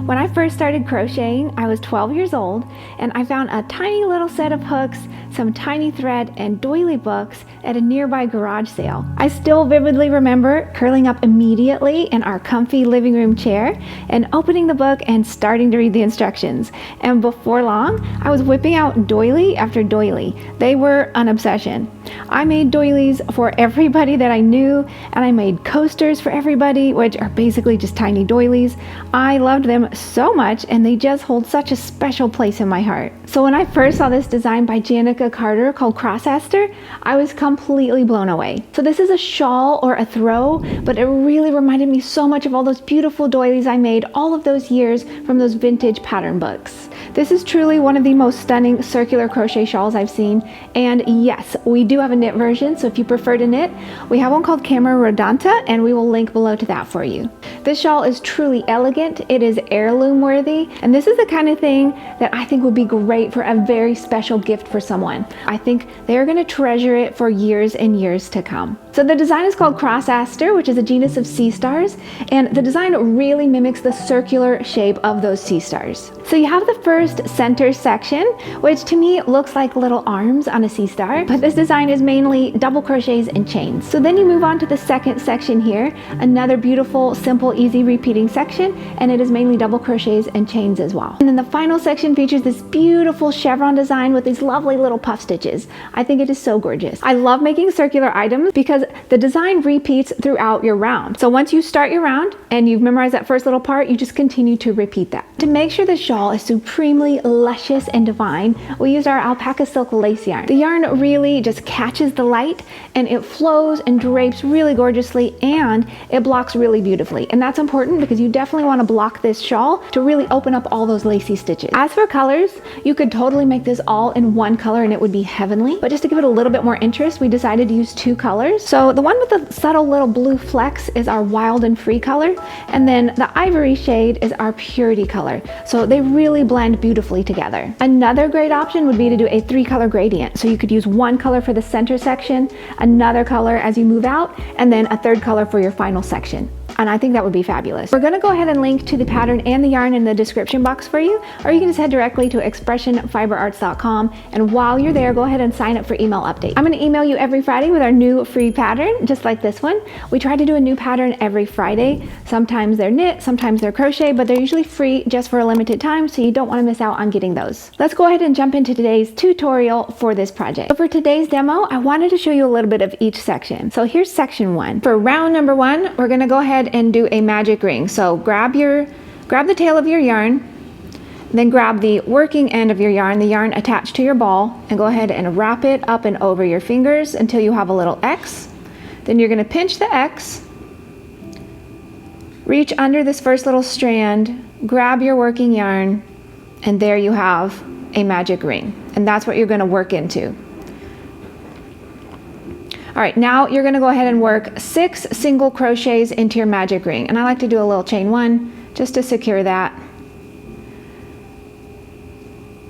When I first started crocheting, I was 12 years old, and I found a tiny little set of hooks, some tiny thread, and doily books at a nearby garage sale. I still vividly remember curling up immediately in our comfy living room chair and opening the book and starting to read the instructions. And before long, I was whipping out doily after doily. They were an obsession. I made doilies for everybody that I knew, and I made coasters for everybody, which are basically just tiny doilies. I loved them so much, and they just hold such a special place in my heart. So when I first saw this design by Janica Carter called Crossaster, I was completely blown away. So this is a shawl or a throw, but it really reminded me so much of all those beautiful doilies I made all of those years from those vintage pattern books. This is truly one of the most stunning circular crochet shawls I've seen, and yes, we do have a knit version, so if you prefer to knit, we have one called Camera Rodanta, and we will link below to that for you. This shawl is truly elegant, it is heirloom worthy, and this is the kind of thing that I think would be great for a very special gift for someone. I think they're going to treasure it for years and years to come. So the design is called Crossaster, which is a genus of sea stars, and the design really mimics the circular shape of those sea stars. So you have the first center section, which to me looks like little arms on a sea star, but this design is mainly double crochets and chains. So then you move on to the second section here, another beautiful, simple, easy repeating section, and it is mainly double crochets and chains as well. And then the final section features this beautiful chevron design with these lovely little puff stitches. I think it is so gorgeous. I love making circular items because the design repeats throughout your round. So once you start your round and you've memorized that first little part, you just continue to repeat that. To make sure the shawl is supremely luscious and divine, we used our Alpaca Silk Lace yarn. The yarn really just catches the light, and it flows and drapes really gorgeously, and it blocks really beautifully. And that's important because you definitely want to block this shawl to really open up all those lacy stitches. As for colors, you could totally make this all in one color and it would be heavenly, but just to give it a little bit more interest, we decided to use two colors. So the one with the subtle little blue flecks is our Wild and Free color, and then the ivory shade is our Purity color. So they really blend beautifully together. Another great option would be to do a 3-color gradient. So you could use one color for the center section, another color as you move out, and then a third color for your final section. And I think that would be fabulous. We're gonna go ahead and link to the pattern and the yarn in the description box for you, or you can just head directly to expressionfiberarts.com, and while you're there, go ahead and sign up for email updates. I'm gonna email you every Friday with our new free pattern, just like this one. We try to do a new pattern every Friday. Sometimes they're knit, sometimes they're crochet, but they're usually free just for a limited time, so you don't wanna miss out on getting those. Let's go ahead and jump into today's tutorial for this project. So for today's demo, I wanted to show you a little bit of each section. So here's section 1. For round number 1, we're gonna go ahead and do a magic ring. So grab the tail of your yarn, then grab the working end of your yarn attached to your ball, and go ahead and wrap it up and over your fingers until you have a little X. Then you're going to pinch the X, reach under this first little strand, grab your working yarn, and there you have a magic ring. And that's what you're going to work into. All right, now you're gonna go ahead and work 6 single crochets into your magic ring. And I like to do a little chain 1 just to secure that.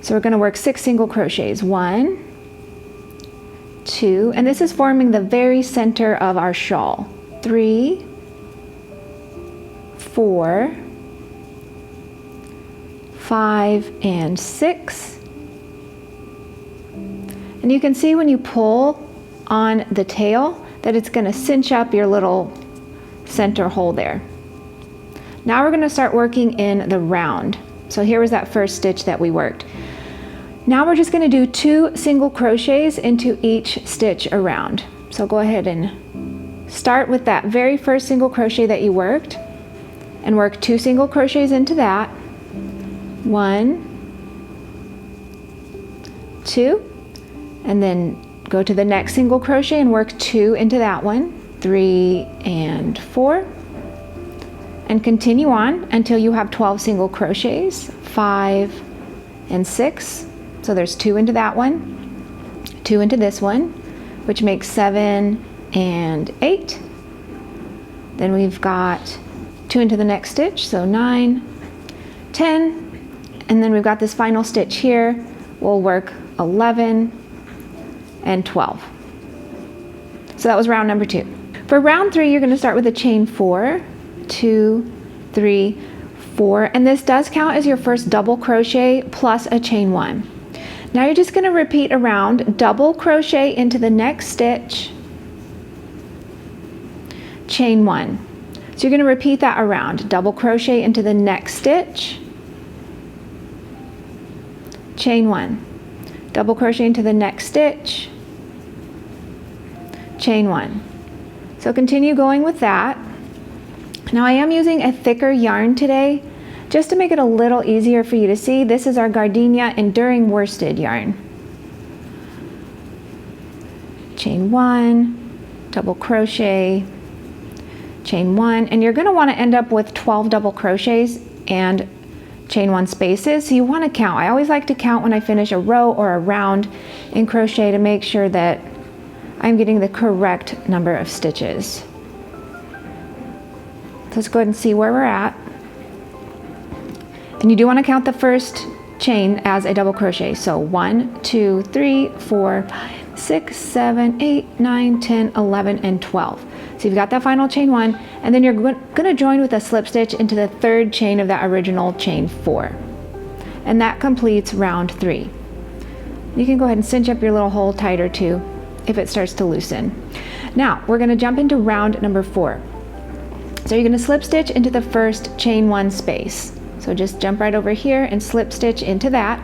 So we're gonna work 6 single crochets. 1, 2, and this is forming the very center of our shawl. 3, 4, 5, and 6. And you can see when you pull on the tail that it's going to cinch up your little center hole there. Now we're going to start working in the round. So here was that first stitch that we worked. Now we're just going to do 2 single crochets into each stitch around. So go ahead and start with that very first single crochet that you worked and work 2 single crochets into that. 1, 2, and then go to the next single crochet and work 2 into that one, 3 and 4, and continue on until you have 12 single crochets, 5 and 6. So there's 2 into that one, 2 into this one, which makes 7 and 8. Then we've got 2 into the next stitch, so 9, 10, and then we've got this final stitch here. We'll work 11 and 12. So that was round number 2. For round 3, you're going to start with a chain 4, 2, 3, 4, and this does count as your first double crochet plus a chain 1. Now you're just going to repeat around, double crochet into the next stitch, chain 1. So you're going to repeat that around, double crochet into the next stitch, chain 1, double crochet into the next stitch, chain 1. So continue going with that. Now I am using a thicker yarn today just to make it a little easier for you to see. This is our Gardenia Enduring Worsted yarn. Chain 1, double crochet, chain 1, and you're going to want to end up with 12 double crochets and chain 1 spaces, so you want to count. I always like to count when I finish a row or a round in crochet to make sure that I'm getting the correct number of stitches. Let's go ahead and see where we're at. And you do want to count the first chain as a double crochet. So 1, 2, 3, 4, 5, 6, 7, 8, 9, 10, 11, and 12. So you've got that final chain 1, and then you're going to join with a slip stitch into the third chain of that original chain 4. And that completes round 3. You can go ahead and cinch up your little hole tighter too if it starts to loosen. Now we're going to jump into round number 4. So you're going to slip stitch into the first chain 1 space. So just jump right over here and slip stitch into that.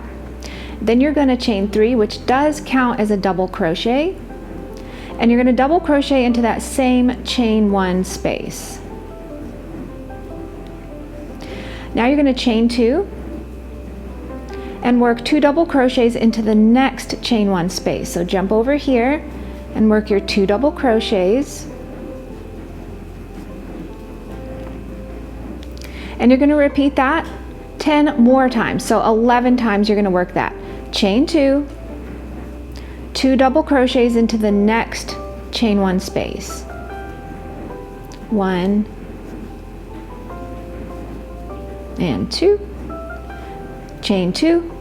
Then you're going to chain 3, which does count as a double crochet. And you're going to double crochet into that same chain 1 space. Now you're going to chain 2 and work 2 double crochets into the next chain 1 space. So jump over here and work your 2 double crochets. And you're going to repeat that 10 more times. So 11 times you're going to work that. Chain 2, 2 double crochets into the next chain 1 space. 1 and 2. Chain 2,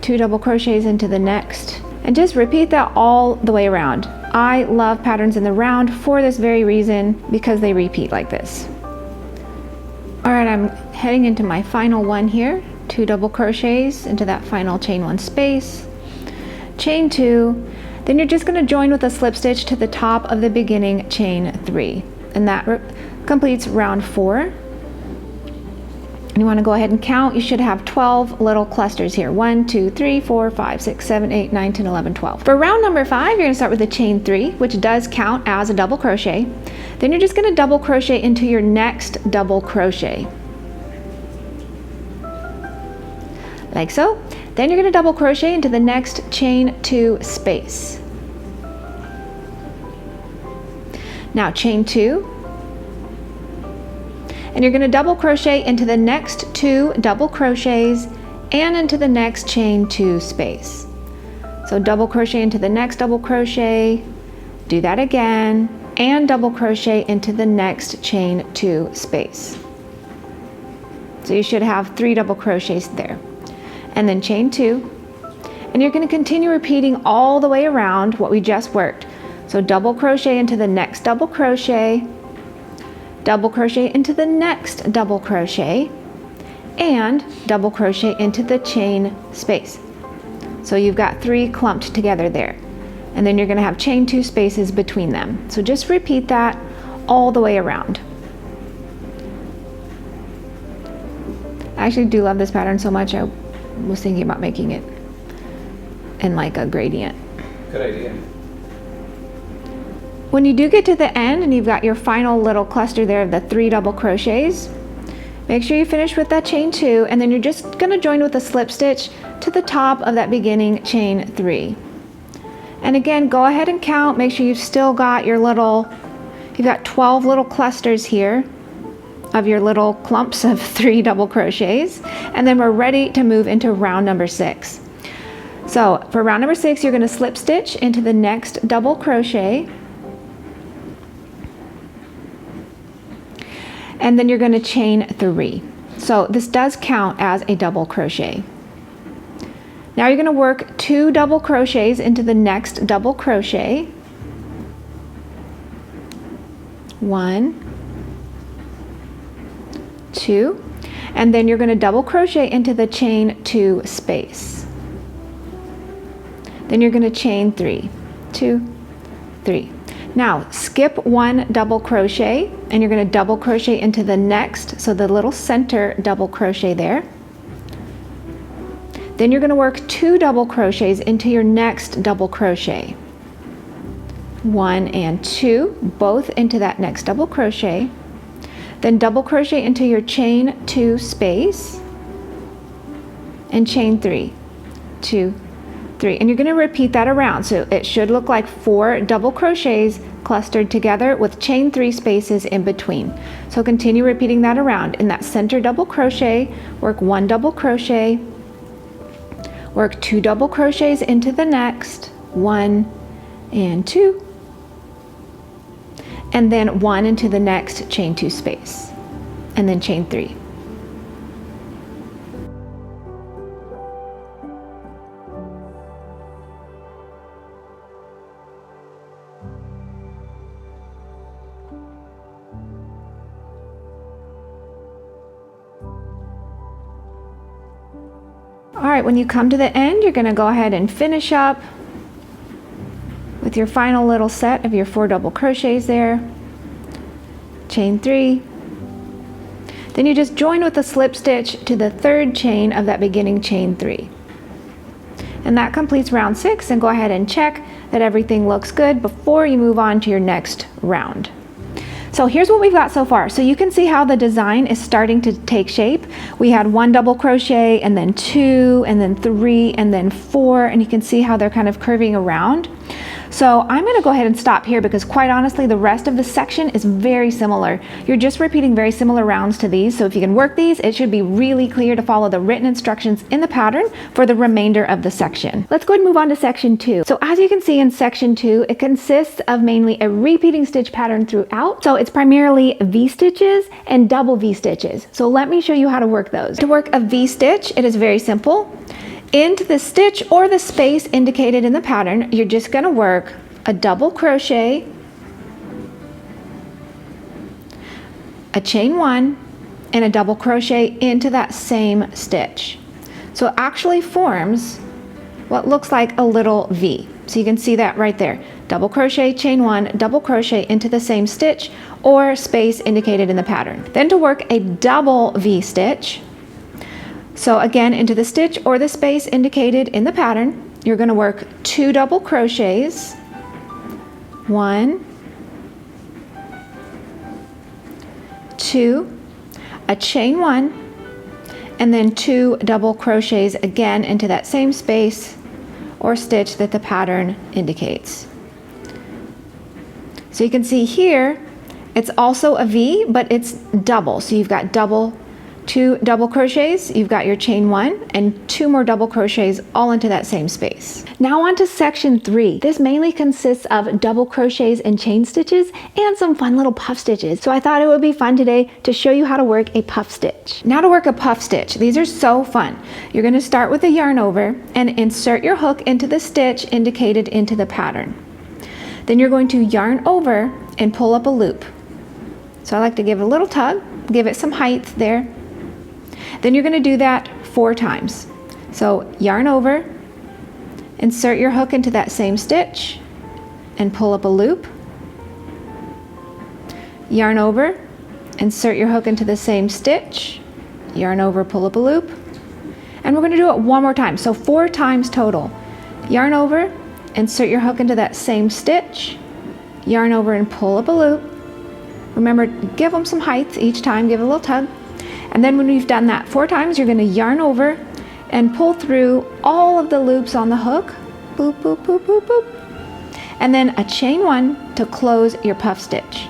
2 double crochets into the next. And just repeat that all the way around. I love patterns in the round for this very reason, because they repeat like this. Alright, I'm heading into my final one here. 2 double crochets into that final chain 1 space. Chain 2. Then you're just going to join with a slip stitch to the top of the beginning chain 3. And that completes round 4. And you want to go ahead and count. You should have 12 little clusters here. 1, 2, 3, 4, 5, 6, 7, 8, 9, 10, 11, 12. For round number 5, you're going to start with a chain 3, which does count as a double crochet. Then you're just going to double crochet into your next double crochet. Like so. Then you're going to double crochet into the next chain 2 space. Now chain 2. And you're going to double crochet into the next 2 double crochets and into the next chain 2 space. So double crochet into the next double crochet, do that again, and double crochet into the next chain 2 space. So you should have 3 double crochets there. And then chain 2, and you're going to continue repeating all the way around what we just worked. So double crochet into the next double crochet, double crochet into the next double crochet, and double crochet into the chain space. So you've got 3 clumped together there, and then you're going to have chain 2 spaces between them. So just repeat that all the way around. I actually do love this pattern so much, I was thinking about making it in like a gradient. Good idea. When you do get to the end and you've got your final little cluster there of the 3 double crochets, make sure you finish with that chain 2, and then you're just going to join with a slip stitch to the top of that beginning chain 3. And again, go ahead and count. Make sure you've still got your little, you've got 12 little clusters here of your little clumps of 3 double crochets, and then we're ready to move into round number 6. So for round number 6, you're going to slip stitch into the next double crochet, and then you're going to chain 3. So this does count as a double crochet. Now you're going to work 2 double crochets into the next double crochet. 1, 2, and then you're going to double crochet into the chain 2 space. Then you're going to chain 3, 2, 3. Now skip 1 double crochet, and you're going to double crochet into the next, so the little center double crochet there. Then you're going to work 2 double crochets into your next double crochet. 1 and 2, both into that next double crochet. Then double crochet into your chain 2 space and chain 3, 2, 3. And you're going to repeat that around, so it should look like 4 double crochets clustered together with chain 3 spaces in between. So continue repeating that around. In that center double crochet, work 1 double crochet, work 2 double crochets into the next, 1 and 2, and then 1 into the next chain 2 space, and then chain 3. All right, when you come to the end, you're going to go ahead and finish up with your final little set of your 4 double crochets there, chain 3. Then you just join with a slip stitch to the 3rd chain of that beginning chain 3. And that completes round 6, and go ahead and check that everything looks good before you move on to your next round. So here's what we've got so far. So you can see how the design is starting to take shape. We had 1 double crochet, and then 2, and then 3, and then 4, and you can see how they're kind of curving around. So I'm going to go ahead and stop here because quite honestly the rest of the section is very similar. You're just repeating very similar rounds to these, so if you can work these, it should be really clear to follow the written instructions in the pattern for the remainder of the section. Let's go ahead and move on to section 2. So as you can see in section 2, it consists of mainly a repeating stitch pattern throughout. So it's primarily V-stitches and double V-stitches. So let me show you how to work those. To work a V-stitch, it is very simple. Into the stitch or the space indicated in the pattern, you're just going to work a double crochet, a chain 1, and a double crochet into that same stitch. So it actually forms what looks like a little V. So you can see that right there. Double crochet, chain 1, double crochet into the same stitch or space indicated in the pattern. Then to work a double V stitch, so again, into the stitch or the space indicated in the pattern, you're going to work 2 double crochets, 1, 2, a chain 1, and then 2 double crochets again into that same space or stitch that the pattern indicates. So you can see here, it's also a V, but it's double. So you've got 2 double crochets, you've got your chain 1, and 2 more double crochets all into that same space. Now on to section 3. This mainly consists of double crochets and chain stitches and some fun little puff stitches. So I thought it would be fun today to show you how to work a puff stitch. Now to work a puff stitch, these are so fun. You're going to start with a yarn over and insert your hook into the stitch indicated into the pattern. Then you're going to yarn over and pull up a loop. So I like to give it a little tug, give it some height there. Then you're going to do that 4 times. So yarn over, insert your hook into that same stitch and pull up a loop. Yarn over, insert your hook into the same stitch, yarn over, pull up a loop. And we're going to do it 1 more time, so 4 times total. Yarn over, insert your hook into that same stitch, yarn over and pull up a loop. Remember, give them some height each time, give it a little tug. And then when we've done that 4 times, you're going to yarn over and pull through all of the loops on the hook. Boop, boop, boop, boop, boop. And then a chain 1 to close your puff stitch.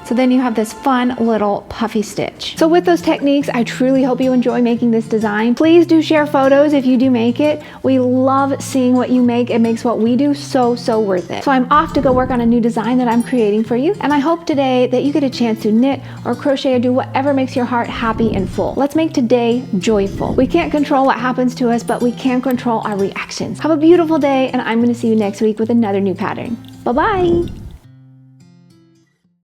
So then you have this fun little puffy stitch. So with those techniques, I truly hope you enjoy making this design. Please do share photos if you do make it. We love seeing what you make. It makes what we do so worth it. So I'm off to go work on a new design that I'm creating for you. And I hope today that you get a chance to knit or crochet or do whatever makes your heart happy and full. Let's make today joyful. We can't control what happens to us, but we can control our reactions. Have a beautiful day, and I'm going to see you next week with another new pattern. Bye-bye.